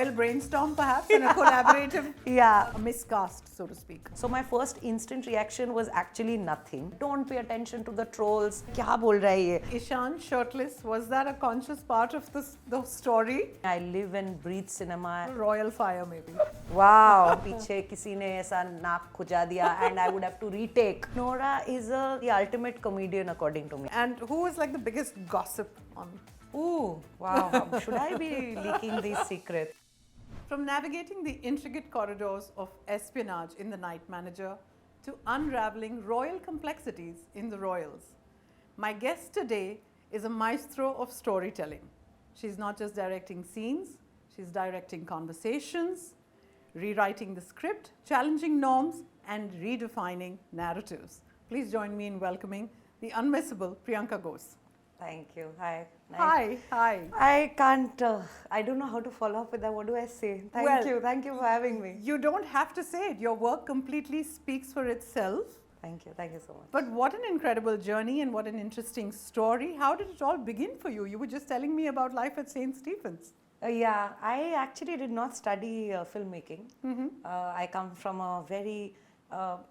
royal brainstorm perhaps and a collaborative a miscast, so to speak. So my first instant reaction was actually nothing. Don't pay attention to the trolls. Kya bol raha hai ye? Ishan shirtless, was that a conscious part of the story? I live and breathe cinema. Royal fire maybe. Wow, पीछे किसी ने ऐसा नाक खुजा दिया and I would have to retake. Nora is the ultimate comedian according to me. And who is like the biggest gossip on? Ooh, wow. Should I be leaking these secrets? From navigating the intricate corridors of espionage in The Night Manager to unraveling royal complexities in The Royals, my guest today is a maestro of storytelling. She's not just directing scenes, she's directing conversations, rewriting the script, challenging norms, and redefining narratives. Please join me in welcoming the unmissable Priyanka Ghose. Thank you. Hi. Hi. I can't, I don't know how to follow up with that. What do I say? Thank you for having me. You don't have to say it. Your work completely speaks for itself. Thank you so much. But what an incredible journey and what an interesting story. How did it all begin for you? You were just telling me about life at St. Stephen's. I actually did not study filmmaking. I come from a very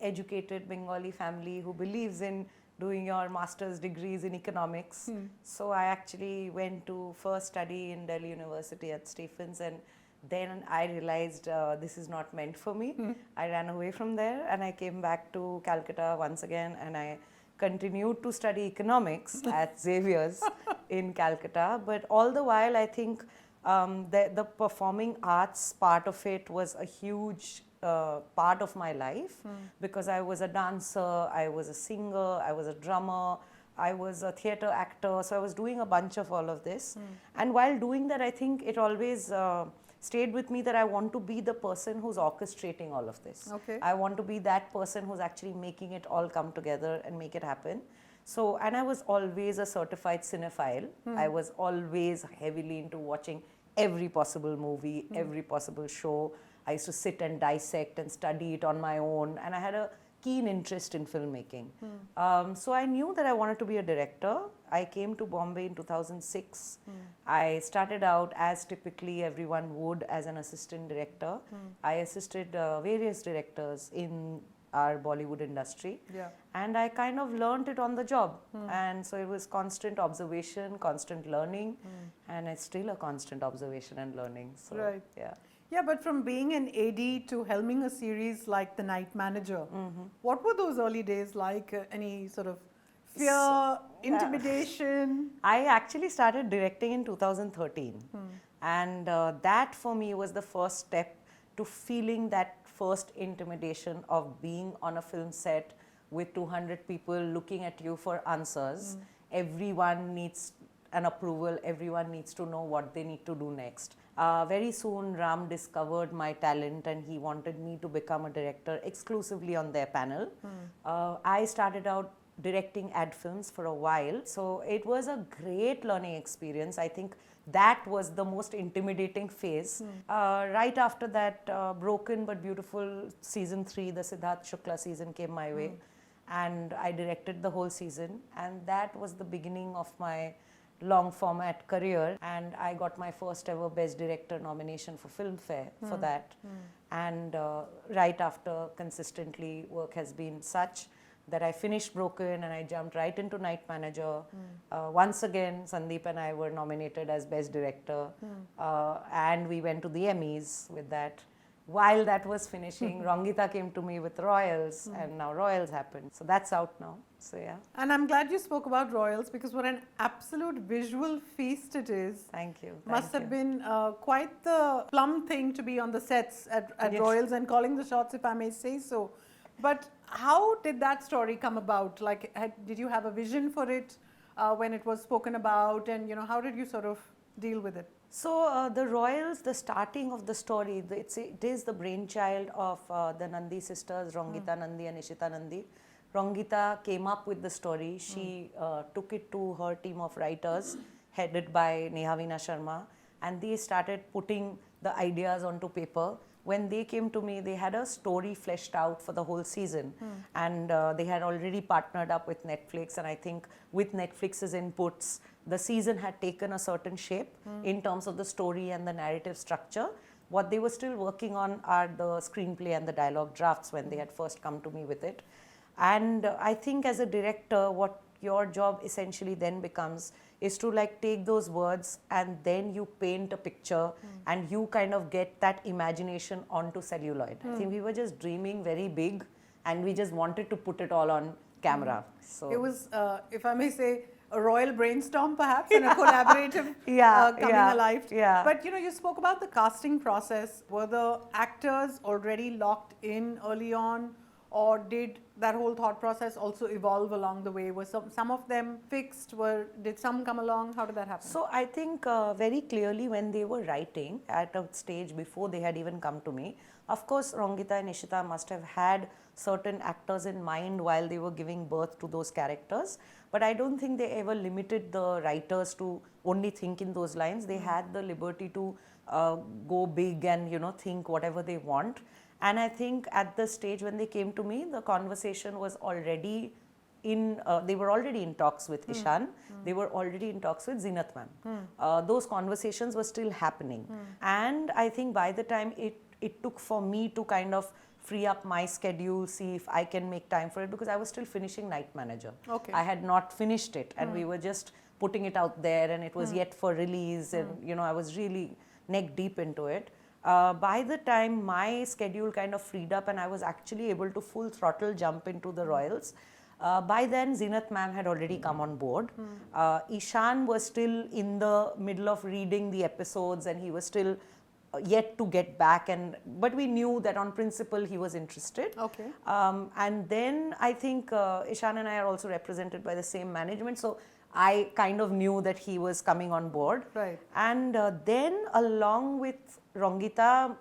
educated Bengali family who believes in doing your master's degrees in economics. So I actually went to first study in Delhi University at Stephens, and then I realized this is not meant for me. I ran away from there and I came back to Calcutta once again, and I continued to study economics at Xavier's in Calcutta. But all the while I think the performing arts part of it was a huge part of my life, because I was a dancer, I was a singer, I was a drummer, I was a theatre actor, so I was doing a bunch of all of this. And while doing that, I think it always stayed with me that I want to be the person who's orchestrating all of this. Okay. I want to be that person who's actually making it all come together and make it happen. So, and I was always a certified cinephile. I was always heavily into watching every possible movie, every possible show. I used to sit and dissect and study it on my own, and I had a keen interest in filmmaking. So I knew that I wanted to be a director. I came to Bombay in 2006. I started out as typically everyone would as an assistant director. I assisted various directors in our Bollywood industry, and I kind of learned it on the job. And so it was constant observation, constant learning, and it's still a constant observation and learning. So, Yeah, but from being an AD to helming a series like The Night Manager, what were those early days like? Any sort of fear, intimidation? I actually started directing in 2013, and that for me was the first step to feeling that first intimidation of being on a film set with 200 people looking at you for answers. Everyone needs an approval, everyone needs to know what they need to do next. Very soon Ram discovered my talent and he wanted me to become a director exclusively on their panel. I started out directing ad films for a while, so it was a great learning experience. I think that was the most intimidating phase. Right after that, Broken But Beautiful season 3, the Siddharth Shukla season came my way, and I directed the whole season, and that was the beginning of my long format career, and I got my first ever Best Director nomination for Filmfare for that. And right after, consistently work has been such that I finished Broken and I jumped right into Night Manager. Once again, Sandeep and I were nominated as Best Director, and we went to the Emmys with that. While that was finishing, Rangita came to me with Royals, and now Royals happened. So that's out now. So yeah. And I'm glad you spoke about Royals, because what an absolute visual feast it is. Thank you. Must have been quite the plum thing to be on the sets at Royals and calling the shots, if I may say so. But how did that story come about? Like, did you have a vision for it when it was spoken about, and how did you sort of deal with it? So the Royals, the starting of the story, it is the brainchild of the Nandi sisters, Rangita Nandi and Ishita Nandi. Rangita came up with the story. She took it to her team of writers, headed by Nehavina Sharma, and they started putting the ideas onto paper. When they came to me, they had a story fleshed out for the whole season, and they had already partnered up with Netflix, and I think with Netflix's inputs, the season had taken a certain shape in terms of the story and the narrative structure. What they were still working on are the screenplay and the dialogue drafts when they had first come to me with it. And I think as a director, what your job essentially then becomes is to like take those words and then you paint a picture and you kind of get that imagination onto celluloid. I think we were just dreaming very big and we just wanted to put it all on camera. So it was, if I may say, a royal brainstorm perhaps and a collaborative coming alive. Yeah. But you spoke about the casting process. Were the actors already locked in early on, or did that whole thought process also evolve along the way? Were some of them fixed? Did some come along? How did that happen? So I think very clearly when they were writing at a stage before they had even come to me, of course Rongita and Ishita must have had certain actors in mind while they were giving birth to those characters. But I don't think they ever limited the writers to only think in those lines. They had the liberty to go big and think whatever they want. And I think at the stage when they came to me, the conversation was already they were already in talks with Ishan. They were already in talks with Zinat ma'am. Those conversations were still happening. And I think by the time it took for me to kind of free up my schedule, see if I can make time for it, because I was still finishing Night Manager. Okay. I had not finished it and we were just putting it out there and it was yet for release and I was really neck deep into it. By the time my schedule kind of freed up and I was actually able to full throttle jump into the Royals, by then Zinat ma'am had already come on board. Ishan was still in the middle of reading the episodes and he was still yet to get back, but we knew that on principle he was interested. Okay. And then I think Ishan and I are also represented by the same management, so I kind of knew that he was coming on board. Right. And then along with Rongita,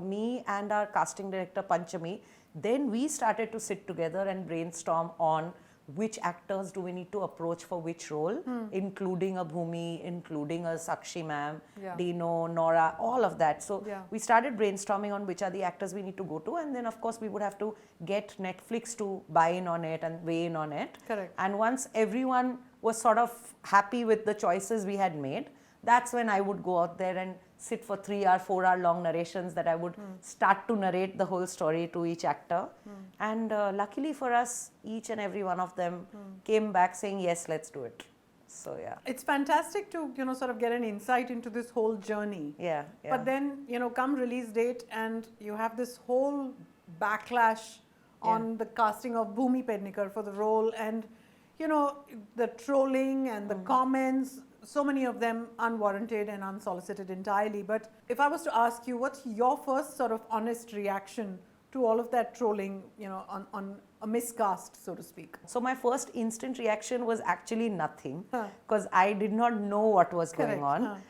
me and our casting director Panchami, then we started to sit together and brainstorm on which actors do we need to approach for which role, including a Bhumi, including a Sakshi ma'am, Dino, Nora, all of that. So we started brainstorming on which are the actors we need to go to, and then of course we would have to get Netflix to buy in on it and weigh in on it. Correct. And once everyone was sort of happy with the choices we had made, that's when I would go out there and sit for 3-hour, 4-hour long narrations that I would start to narrate the whole story to each actor. And luckily for us, each and every one of them came back saying, yes, let's do it. So yeah. It's fantastic to, sort of get an insight into this whole journey. Yeah. But then, come release date and you have this whole backlash on the casting of Bhumi Pednekar for the role, and, the trolling and the comments, so many of them unwarranted and unsolicited entirely. But if I was to ask you, what's your first sort of honest reaction to all of that trolling, on a miscast, so to speak? So my first instant reaction was actually nothing, because I did not know what was going on.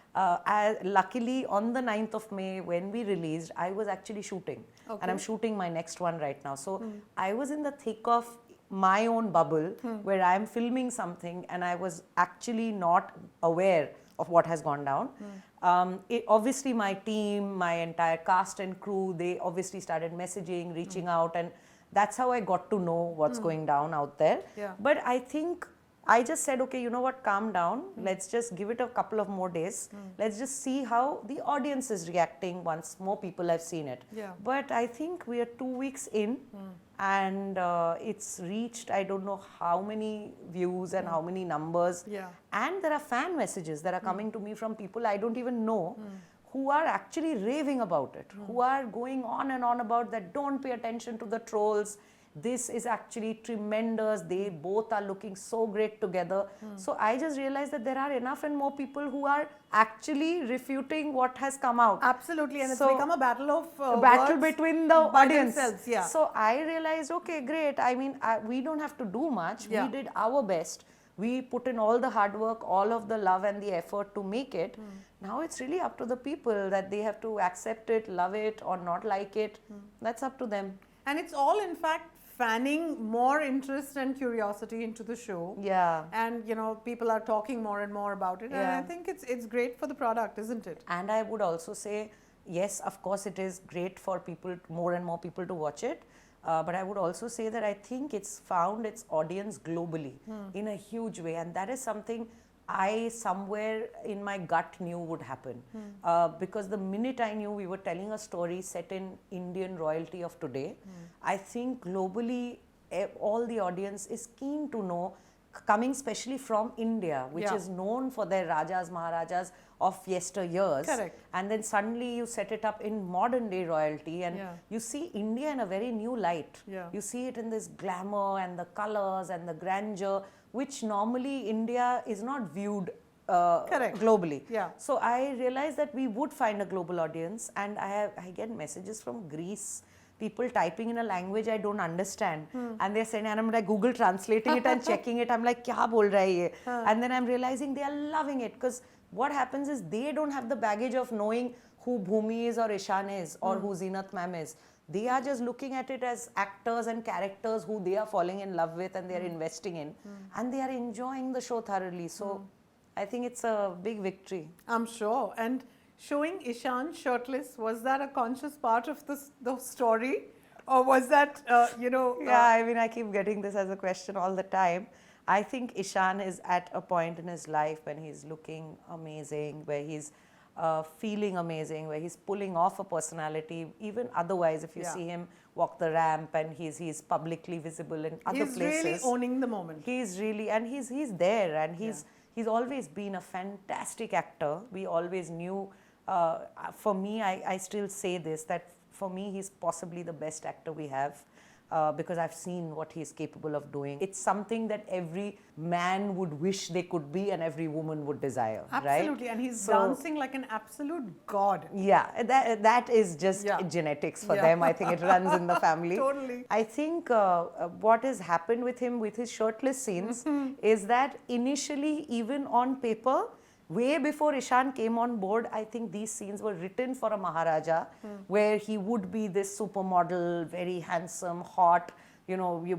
Luckily, on the 9th of May, when we released, I was actually shooting. Okay. And I'm shooting my next one right now. So I was in the thick of my own bubble where I'm filming something and I was actually not aware of what has gone down. Obviously my team, my entire cast and crew, they obviously started messaging, reaching out, and that's how I got to know what's going down out there. Yeah. But I think I just said, okay, you know what, calm down. Let's just give it a couple of more days. Let's just see how the audience is reacting once more people have seen it. Yeah. But I think we are 2 weeks in and it's reached, I don't know how many views and how many numbers. Yeah. And there are fan messages that are coming to me from people I don't even know who are actually raving about it, who are going on and on about that, don't pay attention to the trolls. This is actually tremendous. They both are looking so great together. So I just realized that there are enough and more people who are actually refuting what has come out. Absolutely, and So, it's become a battle of a battle words between the by audience. themselves, yeah. So I realized, okay, great. I mean, we don't have to do much. Yeah. We did our best. We put in all the hard work, all of the love and the effort to make it. Now it's really up to the people that they have to accept it, love it or not like it. That's up to them. And it's all, in fact, fanning more interest and curiosity into the show. Yeah. And, people are talking more and more about it. And Yeah. I think it's great for the product, isn't it? And I would also say, yes, of course, it is great for people, more and more people to watch it. But I would also say that I think it's found its audience globally in a huge way. And that is something I somewhere in my gut knew would happen. Because the minute I knew we were telling a story set in Indian royalty of today, I think globally all the audience is keen to know, coming especially from India, which Yeah. is known for their Rajas, Maharajas of yesteryears. Correct. And then suddenly you set it up in modern day royalty and Yeah. you see India in a very new light. Yeah. You see it in this glamour and the colors and the grandeur, which normally India is not viewed Correct. globally. Yeah. So I realized that we would find a global audience, and I get messages from Greece, people typing in a language I don't understand, and they're saying, and I'm like Google translating it and checking it. I'm like, kya bol raha hai ye? And then I'm realizing they are loving it, because what happens is they don't have the baggage of knowing who Bhumi is or Ishan is or who Zeenat ma'am is. They are just looking at it as actors and characters who they are falling in love with and they are investing in, and they are enjoying the show thoroughly. So I think it's a big victory. I'm sure. And showing Ishan shirtless, was that a conscious part of the story? Or was that, Yeah, I mean, I keep getting this as a question all the time. I think Ishan is at a point in his life when he's looking amazing, where he's feeling amazing, where he's pulling off a personality. Even otherwise, if you Yeah. see him walk the ramp and he's publicly visible in other he's places. really owning the moment. He's really, and he's there, and he's always been a fantastic actor. We always knew, for me, I still say this, that for me, he's possibly the best actor we have. Because I've seen what he's capable of doing. It's something that every man would wish they could be and every woman would desire, Absolutely. right? And he's So- dancing like an absolute god. Yeah, that is just Yeah. genetics for Yeah. them. I think it runs in the family. Totally. I think what has happened with him with his shirtless scenes is that initially, even on paper, way before Ishan came on board, I think these scenes were written for a Maharaja, where he would be this supermodel, very handsome, hot,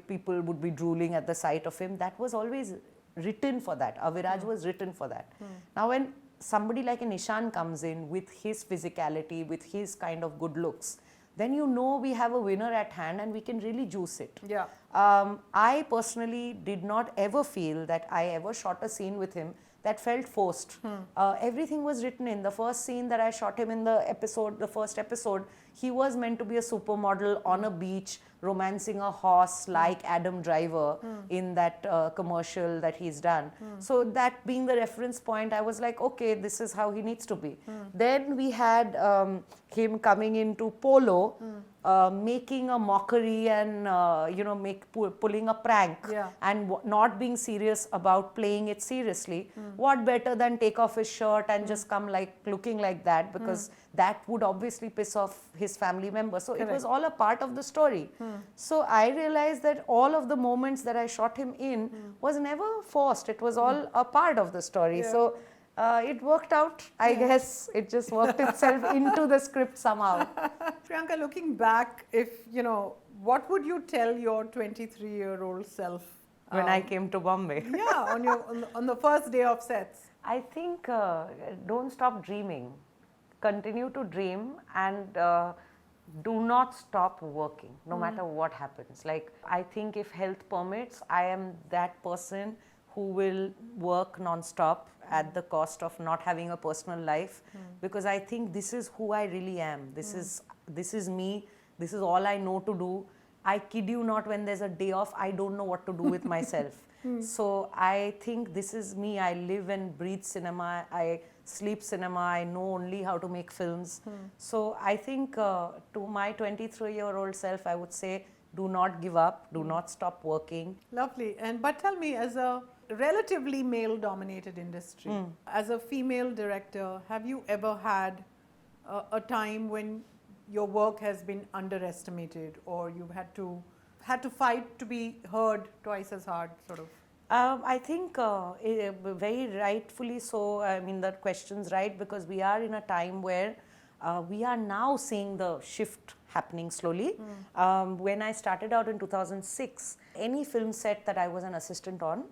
people would be drooling at the sight of him. That was always written for that. Aviraj was written for that. Now when somebody like an Ishan comes in with his physicality, with his kind of good looks, then we have a winner at hand and we can really juice it. Yeah. I personally did not ever feel that I ever shot a scene with him that felt forced. Everything was written in. The first scene that I shot him in the first episode, he was meant to be a supermodel on a beach, romancing a horse like Adam Driver in that commercial that he's done. So that being the reference point, I was like, okay, this is how he needs to be. Then we had him coming into Polo, making a mockery and pulling a prank, Yeah. and not being serious about playing it seriously. What better than take off his shirt and just come looking like that, because that would obviously piss off his family members. So it was all a part of the story. So I realized that all of the moments that I shot him in was never forced. It was all a part of the story. Yeah. So it worked out. I guess it just worked itself into the script somehow. Priyanka, looking back, what would you tell your 23-year-old self? When I came to Bombay. Yeah, on the first day of sets. I think don't stop dreaming. Continue to dream and do not stop working, no matter what happens. I think if health permits, I am that person who will work non-stop at the cost of not having a personal life, because I think this is who I really am. This is me. This is all I know to do. I kid you not, when there's a day off, I don't know what to do with myself. So I think this is me. I live and breathe cinema. I sleep cinema. I know only how to make films. So I think to my 23-year-old self, I would say, do not give up. Do not stop working. Lovely. But tell me, as a relatively male-dominated industry, as a female director, have you ever had a time when your work has been underestimated, or you've had to fight to be heard twice as hard, sort of? I think very rightfully so. I mean, that question's right, because we are in a time where we are now seeing the shift happening slowly. When I started out in 2006, any film set that I was an assistant on,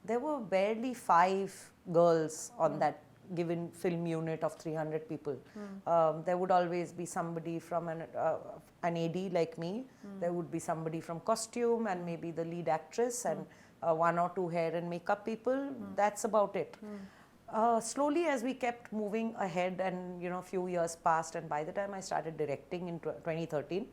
there were barely 5 girls on that given film unit of 300 people. There would always be somebody from an AD like me. There would be somebody from costume and maybe the lead actress, and one or two hair and makeup people. That's about it. Slowly, as we kept moving ahead, and a few years passed, and by the time I started directing in 2013,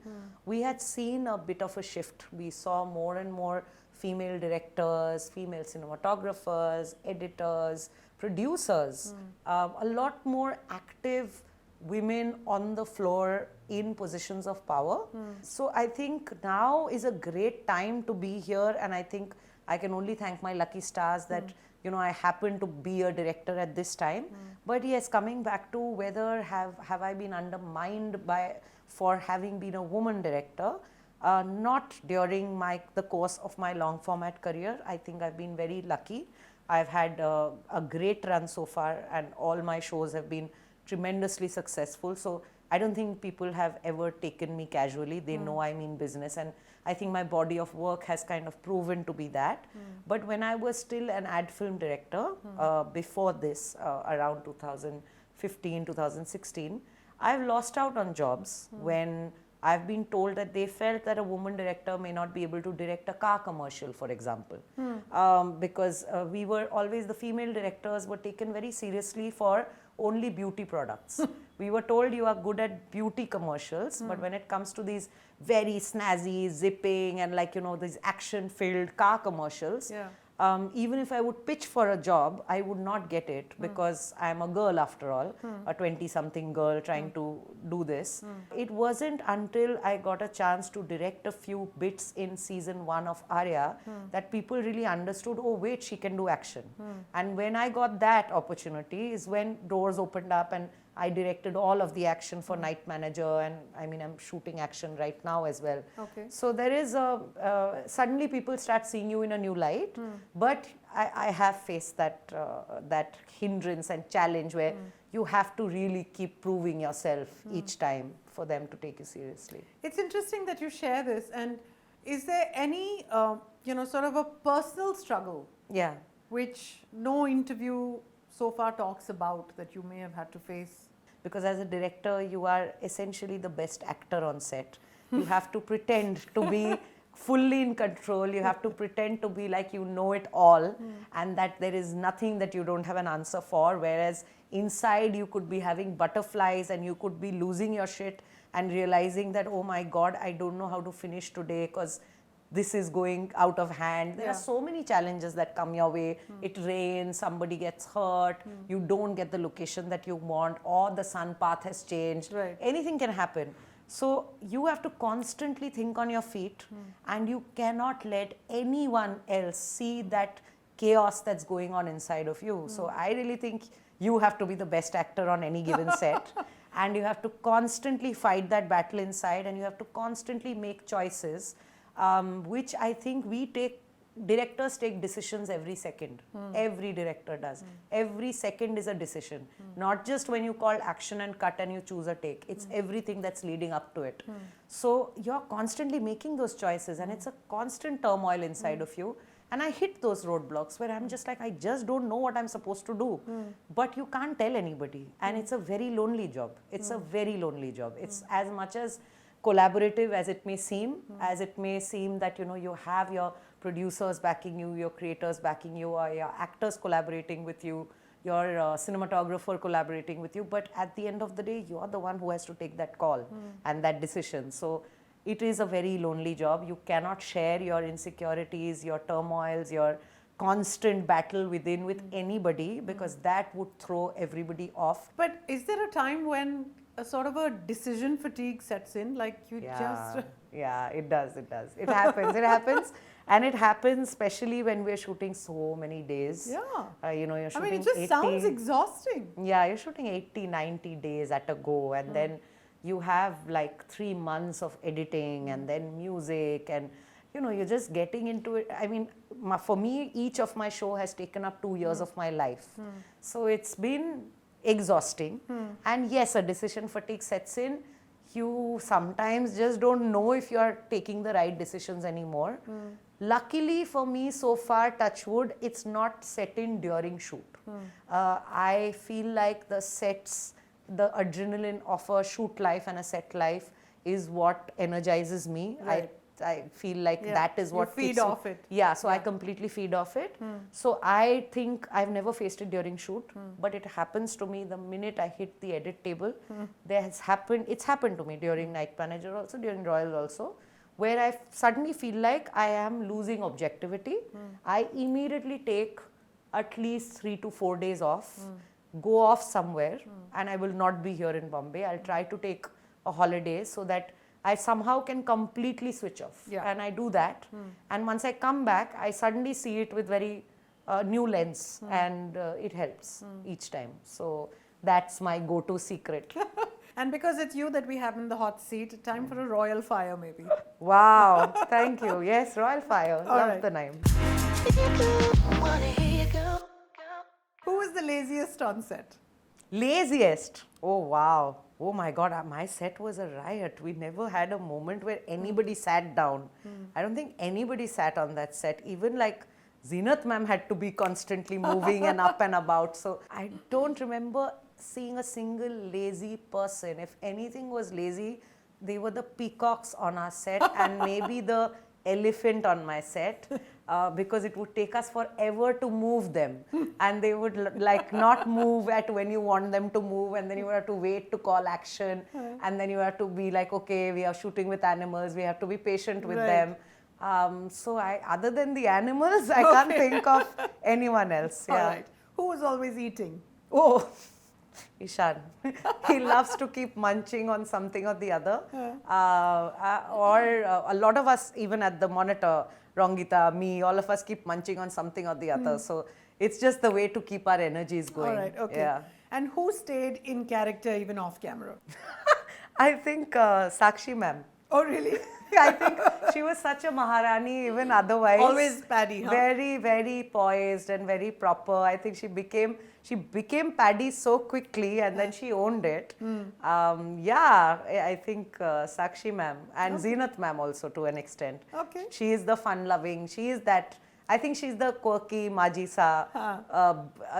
we had seen a bit of a shift. We saw more and more female directors, female cinematographers, editors, producers, a lot more active women on the floor in positions of power. So I think now is a great time to be here, and I think I can only thank my lucky stars that I happen to be a director at this time. But yes, coming back to whether have I been undermined for having been a woman director, not during the course of my long format career. I think I've been very lucky. I've had a great run so far, and all my shows have been tremendously successful. So I don't think people have ever taken me casually. They know I mean business, and I think my body of work has kind of proven to be that. But when I was still an ad film director, before this, around 2015, 2016, I've lost out on jobs when I've been told that they felt that a woman director may not be able to direct a car commercial, for example. Because we were always, the female directors were taken very seriously for only beauty products. We were told you are good at beauty commercials, but when it comes to these very snazzy, zipping, and these action-filled car commercials, even if I would pitch for a job, I would not get it because I'm a girl after all, a 20-something girl trying to do this. It wasn't until I got a chance to direct a few bits in season 1 of Arya that people really understood, oh wait, she can do action. And when I got that opportunity is when doors opened up, and I directed all of the action for Night Manager, and I mean, I'm shooting action right now as well. Okay. So there is suddenly people start seeing you in a new light, but I have faced that hindrance and challenge where you have to really keep proving yourself each time for them to take you seriously. It's interesting that you share this. And is there any, sort of a personal struggle? Yeah. Which no interview so far talks about that you may have had to face? Because as a director, you are essentially the best actor on set. You have to pretend to be fully in control. You have to pretend to be like you know it all, and that there is nothing that you don't have an answer for. Whereas inside you could be having butterflies, and you could be losing your shit and realizing that, oh my God, I don't know how to finish today because this is going out of hand. There are so many challenges that come your way. It rains, somebody gets hurt, you don't get the location that you want, or the sun path has changed. Right. Anything can happen. So you have to constantly think on your feet, and you cannot let anyone else see that chaos that's going on inside of you. So I really think you have to be the best actor on any given set, and you have to constantly fight that battle inside, and you have to constantly make choices, which I think directors take decisions every second. Every director does. Every second is a decision. Not just when you call action and cut and you choose a take. It's everything that's leading up to it. So you're constantly making those choices, and it's a constant turmoil inside of you. And I hit those roadblocks where I'm just like, I just don't know what I'm supposed to do. But you can't tell anybody. And it's a very lonely job. It's a very lonely job. It's as much as collaborative as it may seem, that you have your producers backing you, your creators backing you, or your actors collaborating with you, your cinematographer collaborating with you, but at the end of the day, you are the one who has to take that call and that decision. So it is a very lonely job. You cannot share your insecurities, your turmoils, your constant battle within with anybody, because that would throw everybody off. But is there a time when a sort of a decision fatigue sets in, like you just... Yeah, it does. It happens. And it happens especially when we're shooting so many days. Yeah. You're shooting, I mean, it just sounds exhausting. Yeah, you're shooting 80, 90 days at a go, and then you have like 3 months of editing, and then music, and you're just getting into it. I mean, for me, each of my show has taken up 2 years of my life. So it's been exhausting. And yes, a decision fatigue sets in. You sometimes just don't know if you're taking the right decisions anymore. Luckily for me, so far, touch wood, it's not set in during shoot. I feel like the sets, the adrenaline of a shoot life and a set life is what energizes me. Right. I I feel like Yeah, that is you what feed keeps me- off it. Yeah, so I completely feed off it. So I think I've never faced it during shoot, but it happens to me the minute I hit the edit table. It's happened to me during Night Manager also, during Royal also, where I suddenly feel like I am losing objectivity. I immediately take at least 3 to 4 days off, go off somewhere, and I will not be here in Bombay. I'll try to take a holiday so that I somehow can completely switch off. Yeah. And I do that. And once I come back, I suddenly see it with very new lens, and it helps each time. So that's my go-to secret. And because it's you that we have in the hot seat, time for a royal fire maybe. Wow, thank you. Yes, Royal Fire. All Love right. the name. Who was the laziest on set? Laziest. Oh, wow. Oh my God, my set was a riot. We never had a moment where anybody sat down. I don't think anybody sat on that set. Even like Zeenat ma'am had to be constantly moving and up and about. So I don't remember seeing a single lazy person. If anything was lazy, they were the peacocks on our set and maybe the elephant on my set, because it would take us forever to move them, and they would like not move at when you want them to move, and then you have to wait to call action, and then you have to be like, okay, we are shooting with animals, we have to be patient with Right. them. So other than the animals, I can't think of anyone else. All Yeah. right. Who was always eating? Oh, Ishan. He loves to keep munching on something or the other. A lot of us, even at the monitor, Rongita, me, all of us keep munching on something or the other. So it's just the way to keep our energies going. All right, okay. Yeah. And who stayed in character even off camera? I think Sakshi ma'am. Oh, really? I think she was such a Maharani even otherwise. Always Paddy, huh? Very, very poised and very proper. I think she became Paddy so quickly, and then she owned it. Yeah, I think Sakshi ma'am and Zeenat ma'am also to an extent. Okay. She is the fun-loving. She is that. I think she's the quirky Majisa.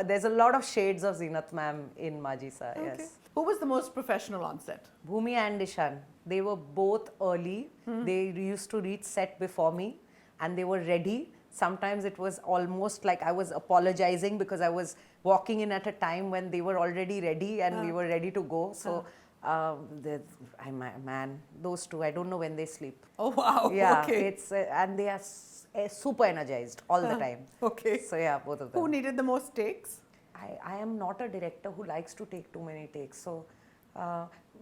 There's a lot of shades of Zeenat ma'am in Majisa. Okay. Yes. Who was the most professional on set? Bhumi and Ishan, they were both early. They used to reach set before me, and they were ready. Sometimes it was almost like I was apologizing because I was walking in at a time when they were already ready and we were ready to go. So, man, those two, I don't know when they sleep. Oh, wow. Yeah, Okay. it's and they are super energized all the time. Okay. So yeah, both of them. Who needed the most takes? I am not a director who likes to take too many takes. So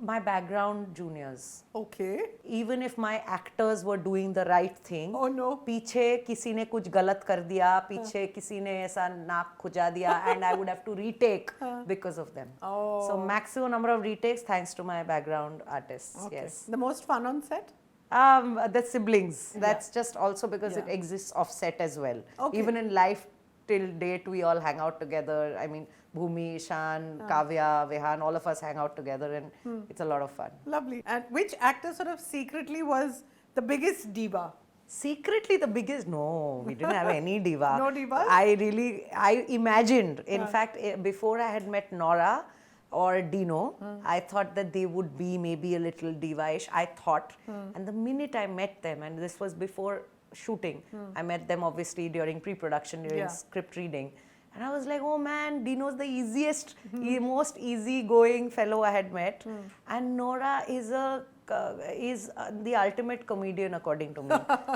my background, juniors. Okay. Even if my actors were doing the right thing, Oh, no. पीछे किसी ने कुछ गलत कर दिया, पीछे किसी ने ऐसा नाक खुजा दिया, and I would have to retake because of them. Oh. So maximum number of retakes thanks to my background artists. Okay. Yes. The most fun on set? The siblings. That's just also because it Yeah. exists off set as well. Okay. Even in life till date, we all hang out together. I mean, Bhumi, Ishan, Kavya, Vehan, all of us hang out together, and it's a lot of fun. Lovely. And which actor sort of secretly was the biggest diva? Secretly, the biggest, no, we didn't have any diva. No divas? I imagined. In fact, before I had met Nora or Dino, I thought that they would be maybe a little diva-ish, I thought. And the minute I met them, and this was before shooting, I met them obviously during pre-production, during script reading. And I was like, oh man, Dino's the easiest, most easygoing fellow I had met. And Nora is the ultimate comedian according to me.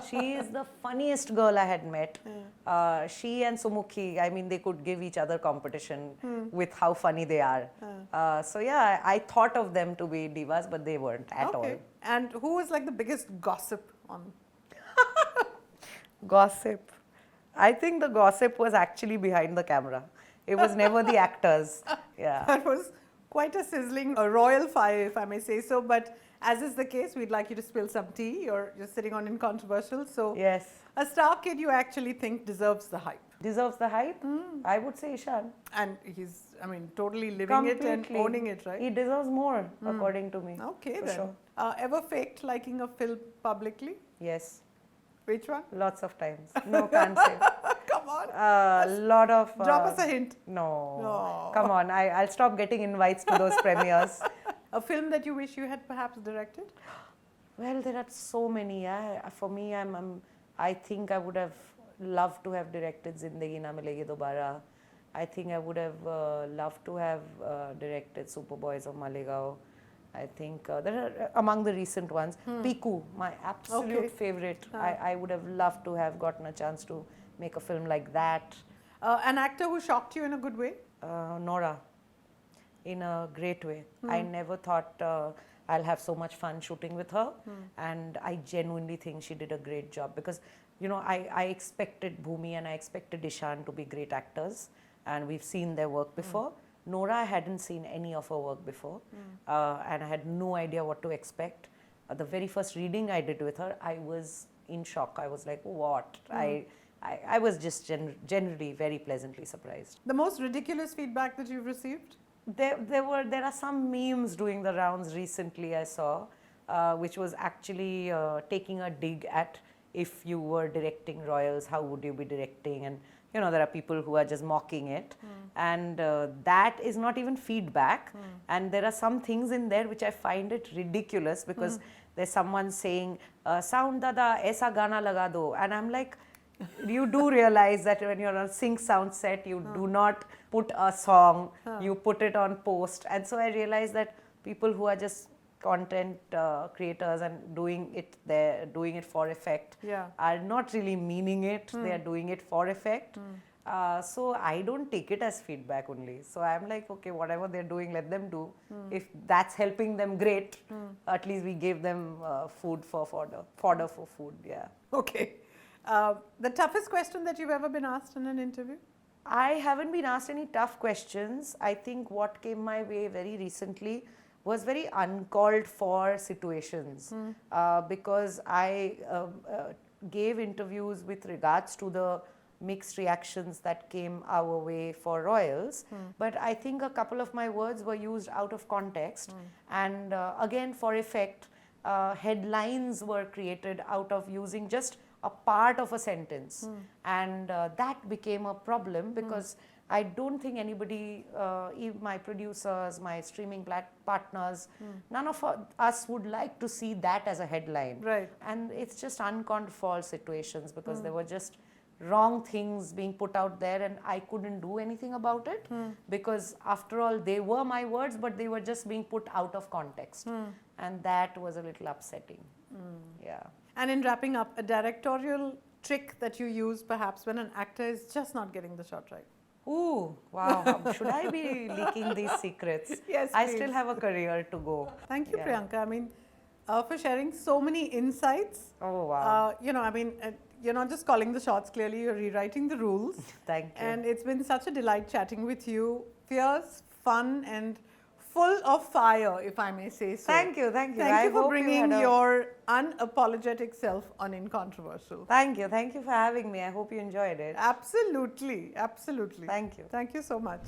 She is the funniest girl I had met. She and Sumukhi, I mean, they could give each other competition with how funny they are. So yeah, I thought of them to be divas, but they weren't at all. And who was like the biggest gossip on? Gossip. I think the gossip was actually behind the camera. It was never the actors. Yeah. That was quite a sizzling, a royal fire, if I may say so. But as is the case, we'd like you to spill some tea. You're sitting on Incontroversial. So, Yes. a star kid you actually think deserves the hype. Deserves the hype? I would say Ishan. And he's, I mean, totally living it and Completely. owning it, right? He deserves more, according to me. Okay, For then. sure. Ever faked liking a film publicly? Yes. Which one? Lots of times. No, can't say. Come on. A lot of. Drop us a hint. No. No. Come on. I'll stop getting invites to those premieres. A film that you wish you had perhaps directed? Well, there are so many. Yeah. For me, I think I would have loved to have directed Zindagi Na Milegi Dobara. I think I would have loved to have directed Superboys of Malegaon. I think there are among the recent ones. Piku, my absolute favorite. I would have loved to have gotten a chance to make a film like that. An actor who shocked you in a good way? Nora, in a great way. I never thought I'll have so much fun shooting with her, and I genuinely think she did a great job because, you know, I expected Bhumi and I expected Ishan to be great actors, and we've seen their work before. Nora, I hadn't seen any of her work before, and I had no idea what to expect. The very first reading I did with her, I was in shock. I was like, what? I was just generally very pleasantly surprised. The most ridiculous feedback that you've received? There are some memes doing the rounds recently I saw, which was actually taking a dig at if you were directing royals, how would you be directing? And you know, there are people who are just mocking it, and that is not even feedback. And there are some things in there which I find it ridiculous because there's someone saying, "Sound dada, aisa gana laga do," and I'm like, you do realize that when you're on a sync sound set, you do not put a song, you put it on post. And so I realized that people who are just content creators and doing it for effect are not really meaning it. They are doing it for effect. So I don't take it as feedback only. So I'm like, okay, whatever they're doing, let them do. If that's helping them, great. At least we gave them food for fodder for food. Yeah. Okay. The toughest question that you've ever been asked in an interview? I haven't been asked any tough questions. I think what came my way very recently was very uncalled for situations, because I gave interviews with regards to the mixed reactions that came our way for royals, but I think a couple of my words were used out of context, and again for effect, headlines were created out of using just a part of a sentence, and that became a problem because I don't think anybody, my producers, my streaming partners, none of us would like to see that as a headline. Right. And it's just uncalled for situations because there were just wrong things being put out there and I couldn't do anything about it because after all they were my words but they were just being put out of context, and that was a little upsetting. Yeah. And in wrapping up, a directorial trick that you use perhaps when an actor is just not getting the shot right? Ooh, wow. Should I be leaking these secrets? Yes, I please. still have a career to go. Thank you, Priyanka. I mean, for sharing so many insights. Oh, wow. You know, I mean, you're not just calling the shots, clearly you're rewriting the rules. Thank you. And it's been such a delight chatting with you. Fierce, fun, and full of fire, if I may say so. Thank you, thank you. Thank you for bringing your unapologetic self on Incontroversial. Thank you for having me. I hope you enjoyed it. Absolutely, absolutely. Thank you. Thank you so much.